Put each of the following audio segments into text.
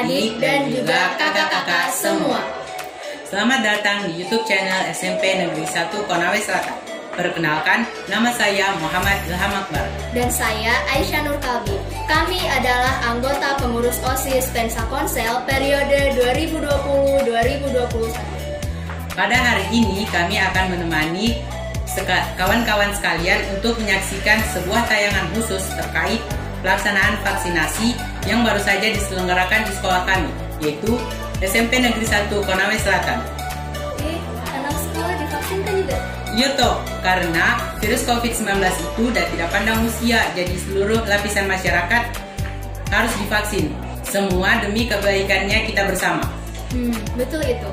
adik-adik, dan juga kakak-kakak semua. Selamat datang di YouTube channel SMP Negeri 1 Konawe Selatan. Perkenalkan, nama saya Muhammad Ilham Akbar. Dan saya Aisyah Nur Kalbi. Kami adalah anggota pengurus OSIS Pensa Konsel periode 2020-2021. Pada hari ini kami akan menemani kawan-kawan sekalian untuk menyaksikan sebuah tayangan khusus terkait pelaksanaan vaksinasi yang baru saja diselenggarakan di sekolah kami, yaitu SMP Negeri 1 Konawe Selatan. Anak sekolah divaksinkan juga? Iya toh, karena virus COVID-19 itu sudah tidak pandang usia, jadi seluruh lapisan masyarakat harus divaksin. Semua demi kebaikannya kita bersama. Betul itu.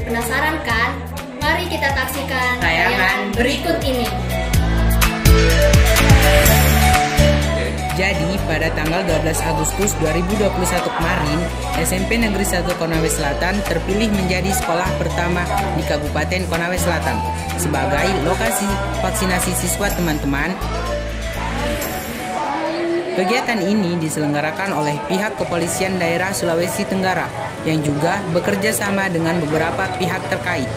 Penasaran kan? Mari kita saksikan tayangan berikut ini. Jadi pada tanggal 12 Agustus 2021 kemarin, SMP Negeri 1 Konawe Selatan terpilih menjadi sekolah pertama di Kabupaten Konawe Selatan sebagai lokasi vaksinasi siswa teman-teman. Kegiatan ini diselenggarakan oleh pihak Kepolisian Daerah Sulawesi Tenggara yang juga bekerja sama dengan beberapa pihak terkait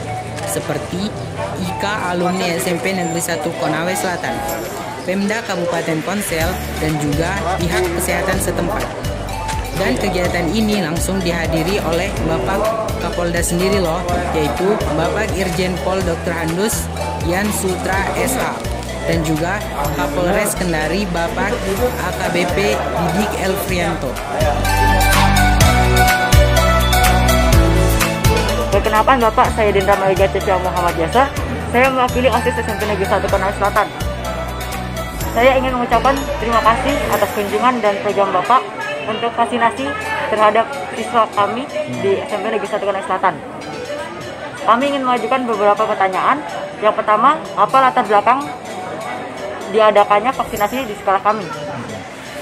seperti IKA Alumni SMP Negeri 1 Konawe Selatan, Pemda Kabupaten Konsel, dan juga pihak kesehatan setempat. Dan kegiatan ini langsung dihadiri oleh Bapak Kapolda sendiri loh, yaitu Bapak Irjen Pol Dr. Handus Yan Sutra SH, dan juga Kapolres Kendari Bapak AKBP Didik Elfrianto. Perkenalkan Bapak, saya Dendra Maliga Cecil Muhammad Yasa. Saya mewakili OSIS SMP Negeri 1 Konawe Selatan. Saya ingin mengucapkan terima kasih atas kunjungan dan program Bapak untuk vaksinasi terhadap siswa kami di SMP Negeri 1 Konawe Selatan. Kami ingin mengajukan beberapa pertanyaan. Yang pertama, apa latar belakang diadakannya vaksinasi di sekolah kami?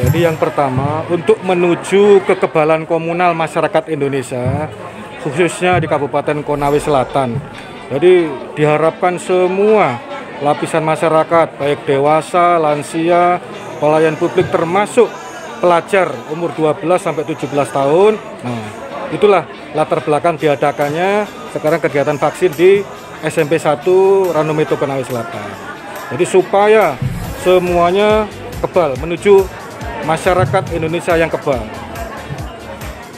Jadi yang pertama, untuk menuju kekebalan komunal masyarakat Indonesia, khususnya di Kabupaten Konawe Selatan. Jadi diharapkan semua lapisan masyarakat, baik dewasa, lansia, pelayan publik, termasuk pelajar umur 12 sampai 17 tahun. Nah, itulah latar belakang diadakannya sekarang kegiatan vaksin di SMP 1 Ranometo Konawe Selatan. Jadi supaya semuanya kebal menuju masyarakat Indonesia yang kebal.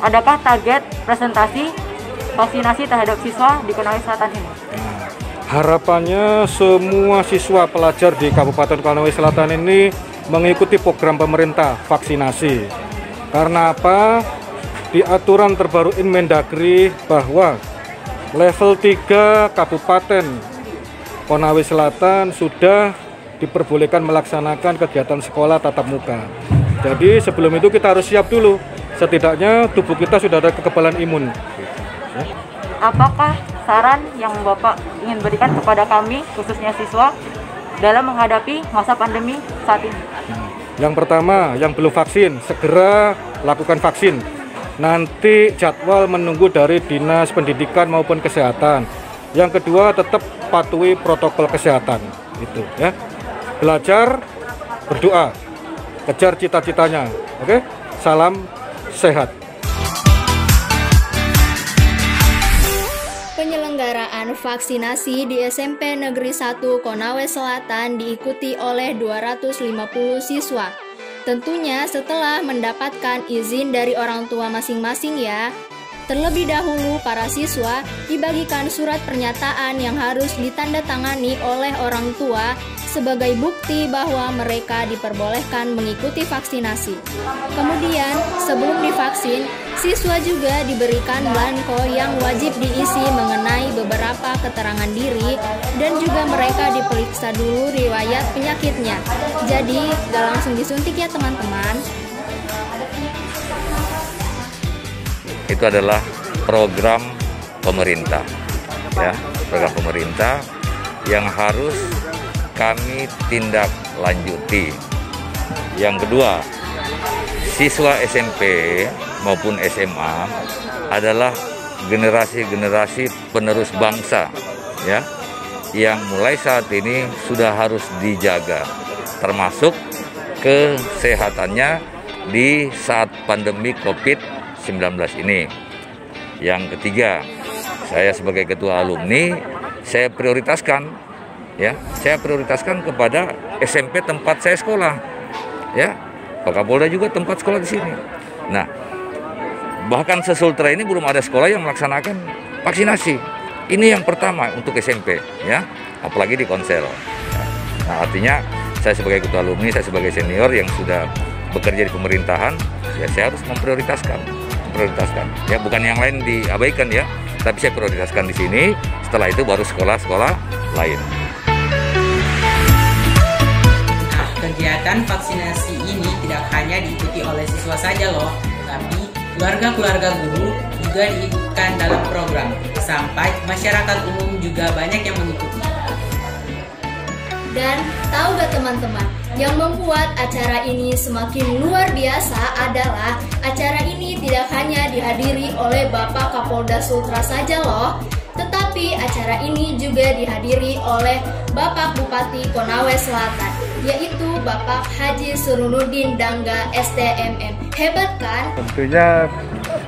Adakah target presentasi vaksinasi terhadap siswa di Konawe Selatan ini? Harapannya semua siswa pelajar di Kabupaten Konawe Selatan ini mengikuti program pemerintah vaksinasi. Karena apa? Di aturan terbaru Inmendagri bahwa level 3 Kabupaten Konawe Selatan sudah diperbolehkan melaksanakan kegiatan sekolah tatap muka. Jadi sebelum itu kita harus siap dulu. Setidaknya tubuh kita sudah ada kekebalan imun. Apakah saran yang Bapak ingin berikan kepada kami, khususnya siswa, dalam menghadapi masa pandemi saat ini? Yang pertama, yang belum vaksin, segera lakukan vaksin. Nanti jadwal menunggu dari Dinas Pendidikan maupun Kesehatan. Yang kedua, tetap patuhi protokol kesehatan. Itu ya. Belajar, berdoa, kejar cita-citanya. Oke? Salam sehat. Penyelenggaraan vaksinasi di SMP Negeri 1 Konawe Selatan diikuti oleh 250 siswa. Tentunya setelah mendapatkan izin dari orang tua masing-masing ya. Terlebih dahulu para siswa dibagikan surat pernyataan yang harus ditandatangani oleh orang tua sebagai bukti bahwa mereka diperbolehkan mengikuti vaksinasi. Kemudian, sebelum divaksin, siswa juga diberikan belangko yang wajib diisi mengenai beberapa keterangan diri dan juga mereka diperiksa dulu riwayat penyakitnya. Jadi, gak langsung disuntik ya teman-teman. Itu adalah program pemerintah, ya, program pemerintah yang harus kami tindak lanjuti. Yang kedua, siswa SMP maupun SMA adalah generasi-generasi penerus bangsa, ya, yang mulai saat ini sudah harus dijaga, termasuk kesehatannya di saat pandemi COVID-19 COVID-19 ini. Yang ketiga, saya sebagai ketua alumni, saya prioritaskan kepada SMP tempat saya sekolah. Ya, Pak Kapolda juga tempat sekolah di sini. Nah, bahkan sesultra ini belum ada sekolah yang melaksanakan vaksinasi. Ini yang pertama untuk SMP, ya, apalagi di Konsel. Nah, artinya saya sebagai ketua alumni, saya sebagai senior yang sudah bekerja di pemerintahan, ya saya harus memprioritaskan. Ya, bukan yang lain diabaikan ya, tapi saya prioritaskan di sini. Setelah itu baru sekolah-sekolah lain. Nah, kegiatan vaksinasi ini tidak hanya diikuti oleh siswa saja loh, tapi keluarga-keluarga guru juga diikutkan dalam program, sampai masyarakat umum juga banyak yang mengikuti. Dan tahu gak teman-teman, yang membuat acara ini semakin luar biasa adalah acara ini tidak hanya dihadiri oleh Bapak Kapolda Sultra saja loh, tetapi acara ini juga dihadiri oleh Bapak Bupati Konawe Selatan, yaitu Bapak Haji Surunudin Dangga STMM. Hebat kan? Tentunya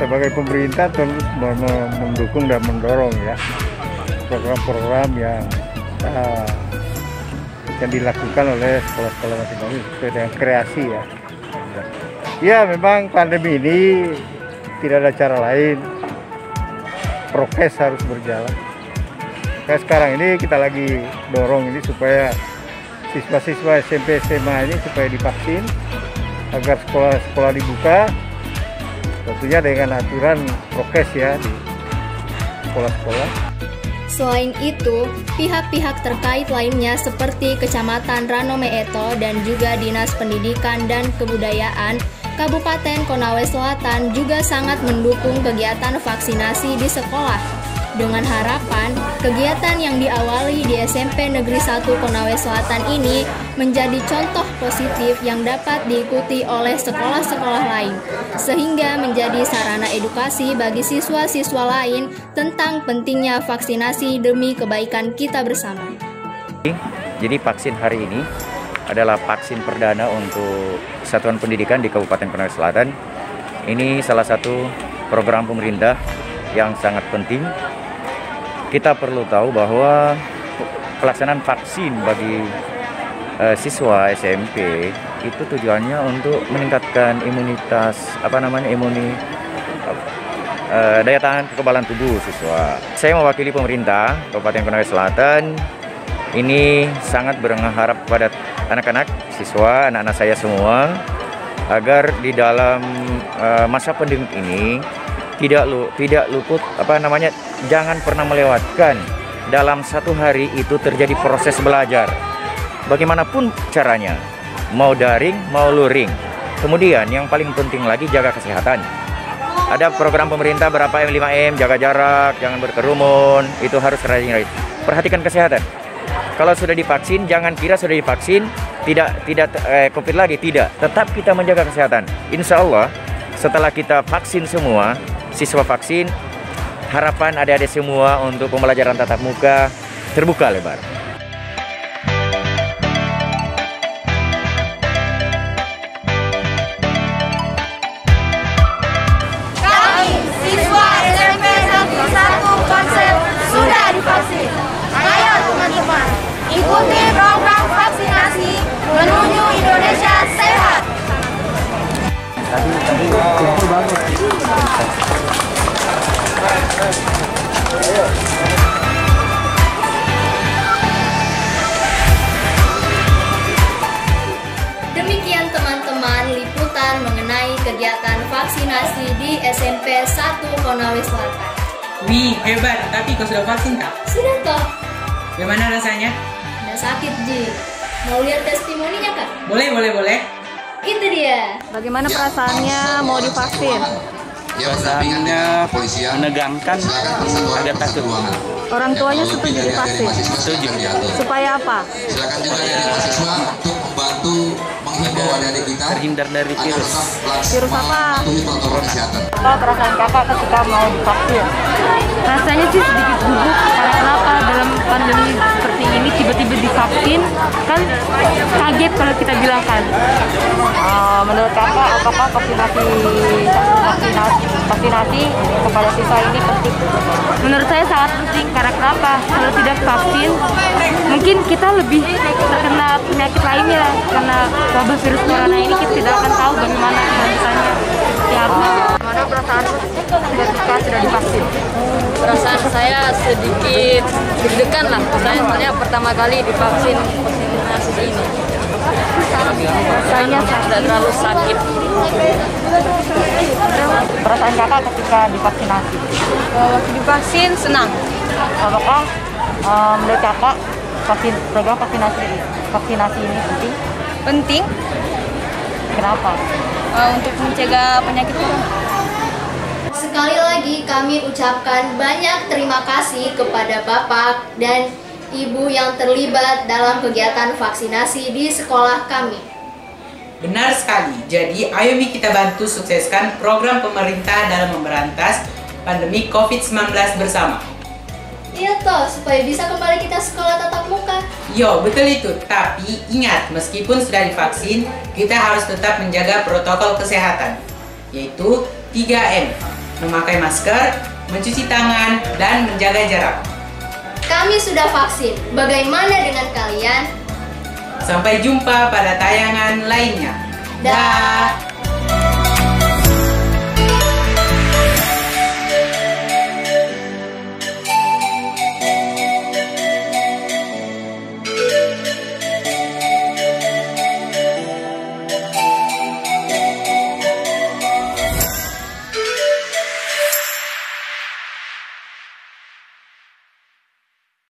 sebagai pemerintah terus mendukung dan mendorong ya program-program yang dilakukan oleh sekolah-sekolah masing-masing sesuai dengan kreasi ya. Ya memang pandemi ini tidak ada cara lain, prokes harus berjalan. Kayak sekarang ini kita lagi dorong ini supaya siswa-siswa SMP SMA ini supaya divaksin agar sekolah-sekolah dibuka, tentunya dengan aturan prokes ya di sekolah-sekolah. Selain itu, pihak-pihak terkait lainnya seperti Kecamatan Ranomeeto dan juga Dinas Pendidikan dan Kebudayaan Kabupaten Konawe Selatan juga sangat mendukung kegiatan vaksinasi di sekolah. Dengan harapan, kegiatan yang diawali di SMP Negeri 1 Konawe Selatan ini menjadi contoh positif yang dapat diikuti oleh sekolah-sekolah lain, sehingga menjadi sarana edukasi bagi siswa-siswa lain tentang pentingnya vaksinasi demi kebaikan kita bersama. Jadi vaksin hari ini adalah vaksin perdana untuk satuan pendidikan di Kabupaten Konawe Selatan. Ini salah satu program pemerintah yang sangat penting. Kita perlu tahu bahwa pelaksanaan vaksin bagi siswa SMP itu tujuannya untuk meningkatkan imunitas, daya tahan kekebalan tubuh siswa. Saya mewakili pemerintah Kabupaten Konawe Selatan. Ini sangat berharap kepada anak-anak, siswa, anak-anak saya semua agar di dalam masa pandemi ini tidak luput jangan pernah melewatkan dalam satu hari itu terjadi proses belajar bagaimanapun caranya, mau daring mau luring. Kemudian yang paling penting lagi jaga kesehatan. Ada program pemerintah berapa M, 5M, jaga jarak, jangan berkerumun, itu harus rajin. Perhatikan kesehatan. Kalau sudah divaksin, jangan kira sudah divaksin tidak COVID lagi, tidak. Tetap kita menjaga kesehatan. Insya Allah setelah kita vaksin semua, siswa vaksin, harapan adik-adik semua untuk pembelajaran tatap muka terbuka lebar. Kami, siswa SMP 1 Konsel sudah divaksin. Ayo teman-teman, ikuti program vaksinasi menuju Indonesia sehat. Demikian teman-teman liputan mengenai kegiatan vaksinasi di SMP 1 Konawe Selatan. Wih, hebat, tapi kau sudah vaksin tak? Sudah toh? Bagaimana rasanya? Nggak sakit, Ji. Mau lihat testimoninya, Kak? Boleh. Itu dia. Bagaimana perasaannya mau divaksin? Perasaannya menegangkan, agak takut. Orang tuanya setuju divaksin? Setuju. Supaya apa? Silakan juga dari mahasiswa untuk membantu menghimbau adik-adik terhindar dari virus. Virus apa? Apa perasaan kakak ketika mau divaksin? Rasanya sih sedikit gugup, karena kenapa dalam pandemi seperti ini tiba-tiba divaksin, kan kaget kalau kita bilang kan. Menurut kakak, apakah vaksinasi kepada siswa ini penting? Menurut saya sangat penting, karena kenapa? Kalau tidak vaksin, mungkin kita lebih terkena penyakit lainnya, karena wabah virus corona ini kita tidak akan tahu bagaimana kelanjutannya. Mana perasaan ketika sudah divaksin? Perasaan saya sedikit deg-degan lah. Saya sebenarnya pertama kali divaksin vaksinasi ini. Rasanya tidak terlalu sakit. Perasaan kakak ketika divaksinasi? Waktu divaksin senang. Apakah menurut kakak program vaksinasi ini penting? Penting Kenapa? untuk mencegah penyakit corona. Sekali lagi kami ucapkan banyak terima kasih kepada Bapak dan Ibu yang terlibat dalam kegiatan vaksinasi di sekolah kami. Benar sekali, jadi ayo kita bantu sukseskan program pemerintah dalam memberantas pandemi COVID-19 bersama. Iya toh, supaya bisa kembali kita sekolah tatap muka. Yo, betul itu. Tapi ingat, meskipun sudah divaksin, kita harus tetap menjaga protokol kesehatan, yaitu 3M, memakai masker, mencuci tangan, dan menjaga jarak. Kami sudah vaksin, bagaimana dengan kalian? Sampai jumpa pada tayangan lainnya. Dah.